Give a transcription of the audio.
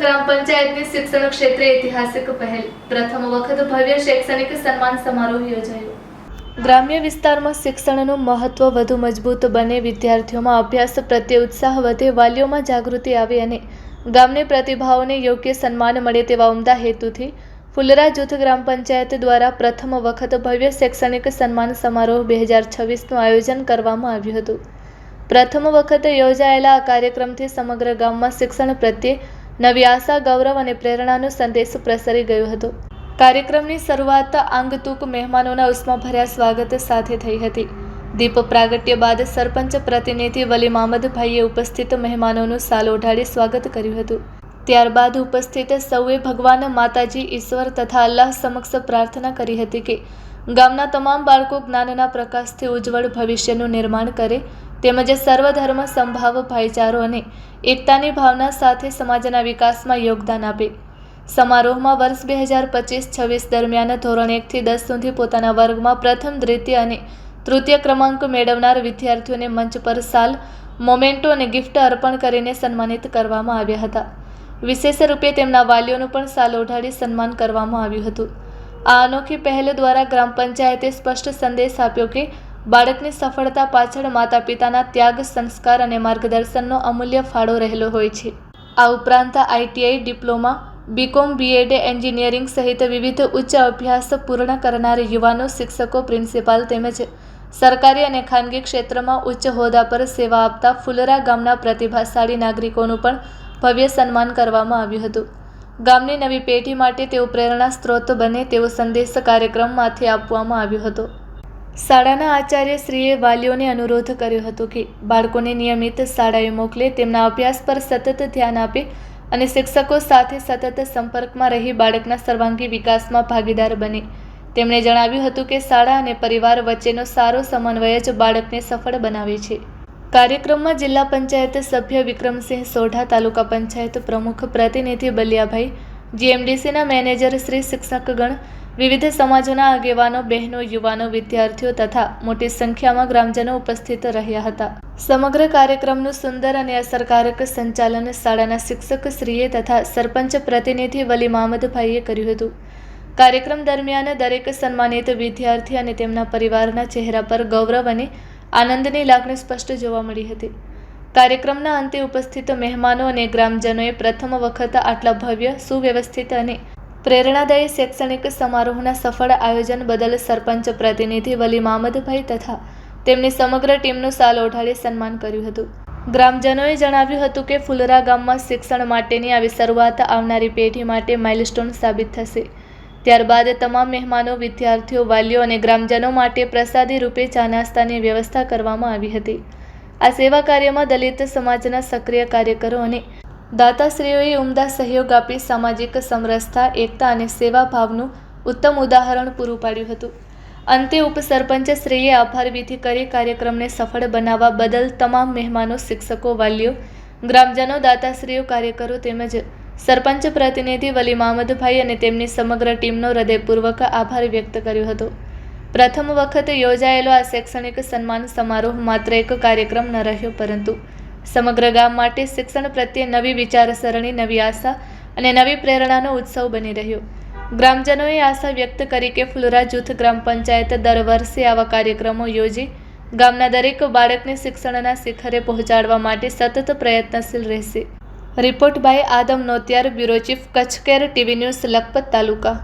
ગ્રામ પંચાયતની શિક્ષણ ક્ષેત્રે ઐતિહાસિક પહેલ, પ્રથમ વખત ભવ્ય શૈક્ષણિક સન્માન સમારોહ યોજાયો. ગ્રામ્ય વિસ્તારમાં શિક્ષણનું મહત્વ વધુ મજબૂત બને, વિદ્યાર્થીઓમાં અભ્યાસ પ્રત્યે ઉત્સાહ વધે, વાલીઓમાં જાગૃતિ આવે અને ગામની પ્રતિભાઓને યોગ્ય સન્માન મળે તેવા ઉમદા હેતુથી ફુલરા જૂથ ગ્રામ પંચાયત દ્વારા પ્રથમ વખત ભવ્ય શૈક્ષણિક સન્માન સમારોહ 2026નું આયોજન કરવામાં આવ્યું હતું. પ્રથમ વખત યોજાયેલા આ કાર્યક્રમથી સમગ્ર ગામમાં શિક્ષણ પ્રત્યે નવી આશા, ગૌરવ અને પ્રેરણાનો સંદેશ પ્રસરી ગયો હતો. કાર્યક્રમની શરૂઆત આંગતૂક મહેમાનોના ઉષ્માભર્યા સ્વાગત સાથે થઈ હતી. દીપ પ્રાગટ્ય બાદ સરપંચ પ્રતિનિધિ વલી મામદભાઈએ ઉપસ્થિત મહેમાનોનું શાલ ઓઢાડી સ્વાગત કર્યું હતું. ત્યારબાદ ઉપસ્થિત સૌએ ભગવાન, માતાજી, ઈશ્વર તથા અલ્લાહ સમક્ષ પ્રાર્થના કરી હતી કે ગામના તમામ બાળકો જ્ઞાનના પ્રકાશથી ઉજ્જવળ ભવિષ્યનું નિર્માણ કરે તેમજ સર્વધર્મ સમભાવ, ભાઈચારો અને એકતાની ભાવના સાથે સમાજના વિકાસમાં યોગદાન આપે. સમારોહમાં વર્ષ 2025-26 દરમિયાન ધોરણ 1 થી 10 સુધી પોતાના વર્ગમાં પ્રથમ, દ્વિતીય અને તૃતીય ક્રમાંક મેળવનાર વિદ્યાર્થીઓને મંચ પર શાલ, મોમેન્ટો અને ગિફ્ટ અર્પણ કરીને સન્માનિત કરવામાં આવ્યા હતા. વિશેષ રૂપે તેમના વાલીઓનું પણ શાલ ઓઢાડી સન્માન કરવામાં આવ્યું હતું. આ અનોખી પહેલ દ્વારા ગ્રામ પંચાયતે સ્પષ્ટ સંદેશ આપ્યો કે બાળકની સફળતા પાછળ માતા પિતાના ત્યાગ, સંસ્કાર અને માર્ગદર્શનનો અમૂલ્ય ફાળો રહેલો હોય છે. આ ઉપરાંત ITI, diploma, BCom, BEd, engineering સહિત વિવિધ ઉચ્ચ અભ્યાસ પૂર્ણ કરનાર યુવાનો, શિક્ષકો, પ્રિન્સિપાલ તેમજ સરકારી અને ખાનગી ક્ષેત્રમાં ઉચ્ચ હોદ્દા પર સેવા આપતા ફુલરા ગામના પ્રતિભાશાળી નાગરિકોનું પણ ભવ્ય સન્માન કરવામાં આવ્યું હતું. ગામની નવી પેઢી માટે તેઓ પ્રેરણા સ્ત્રોત બને તેવો સંદેશ કાર્યક્રમમાંથી આપવામાં આવ્યો હતો. શાળાના આચાર્યશ્રીએ વાલીઓને અનુરોધ કર્યો હતો કે બાળકોને નિયમિત શાળાએ મોકલે, તેમના અભ્યાસ પર સતત ધ્યાન આપે અને શિક્ષકો સાથે સતત સંપર્કમાં રહી બાળકના સર્વાંગી વિકાસમાં ભાગીદાર બને. તેમણે જણાવ્યું હતું કે શાળા અને પરિવાર વચ્ચેનો સારો સમન્વય જ બાળકને સફળ બનાવે છે. કાર્યક્રમમાં જિલ્લા પંચાયત સભ્ય વિક્રમસિંહ સોઢા, તાલુકા પંચાયત પ્રમુખ પ્રતિનિધિ બલિયાભાઈ, GMDCના મેનેજર શ્રી, શિક્ષકગણ, વિવિધ સમાજોના આગેવાનો, બહેનો, યુવાનો, વિદ્યાર્થીઓ તથા મોટી સંખ્યામાં ગ્રામજનો ઉપસ્થિત રહ્યા હતા. સમગ્ર કાર્યક્રમનું સુંદર અને અસરકારક સંચાલન શાળાના શિક્ષકશ્રીએ તથા સરપંચ પ્રતિનિધિ વલી મામદભાઈએ કર્યું હતું. કાર્યક્રમ દરમિયાન દરેક સન્માનિત વિદ્યાર્થી અને તેમના પરિવારના ચહેરા પર ગૌરવ અને આનંદની લાગણી સ્પષ્ટ જોવા મળી હતી. કાર્યક્રમના અંતે ઉપસ્થિત મહેમાનો અને ગ્રામજનોએ પ્રથમ વખત આટલા ભવ્ય, સુવ્યવસ્થિત અને પ્રેરણાદાયી શૈક્ષણિક સમારોહના સફળ આયોજન બદલ સરપંચ પ્રતિનિધિ વલી મામદભાઈ તથા તેમની સમગ્ર ટીમનું શાલ ઓઢાડી સન્માન કર્યું હતું. ગ્રામજનોએ જણાવ્યું હતું કે ફુલરા ગામમાં શિક્ષણ માટેની આવી શરૂઆત આવનારી પેઢી માટે માઇલસ્ટોન સાબિત થશે. ત્યારબાદ તમામ મહેમાનો, વિદ્યાર્થીઓ, વાલીઓ અને ગ્રામજનો માટે પ્રસાદી રૂપે ચા નાસ્તાની વ્યવસ્થા કરવામાં આવી હતી. આ સેવા કાર્યમાં દલિત સમાજના સક્રિય કાર્યકરો અને દાતાશ્રીઓએ ઉમદા સહયોગ આપી સામાજિક સમરસતા, એકતા અને સેવા ભાવનું ઉત્તમ ઉદાહરણ પૂરું પાડ્યું હતું. અંતે ઉપસરપંચશ્રીએ આભાર વિધિ કરી કાર્યક્રમને સફળ બનાવવા બદલ તમામ મહેમાનો, શિક્ષકો, વાલીઓ, ગ્રામજનો, દાતાશ્રીઓ, કાર્યકરો તેમજ સરપંચ પ્રતિનિધિ વલી મામદભાઈ અને તેમની સમગ્ર ટીમનો હૃદયપૂર્વક આભાર વ્યક્ત કર્યો હતો. પ્રથમ વખત યોજાયેલો આ શૈક્ષણિક સન્માન સમારોહ માત્ર એક કાર્યક્રમ ન રહ્યો, પરંતુ સમગ્ર ગામ માટે શિક્ષણ પ્રત્યે નવી વિચારસરણી, નવી આશા અને નવી પ્રેરણાનો ઉત્સવ બની રહ્યો. ગ્રામજનોએ આશા વ્યક્ત કરી કે ફુલરા જૂથ ગ્રામ પંચાયત દર વર્ષે આવા કાર્યક્રમો યોજી ગામના દરેક બાળકને શિક્ષણના શિખરે પહોંચાડવા માટે સતત પ્રયત્નશીલ રહેશે. Report by Adam Notiyar, bureau chief, Kutch care, TV news, Lakhpat taluka.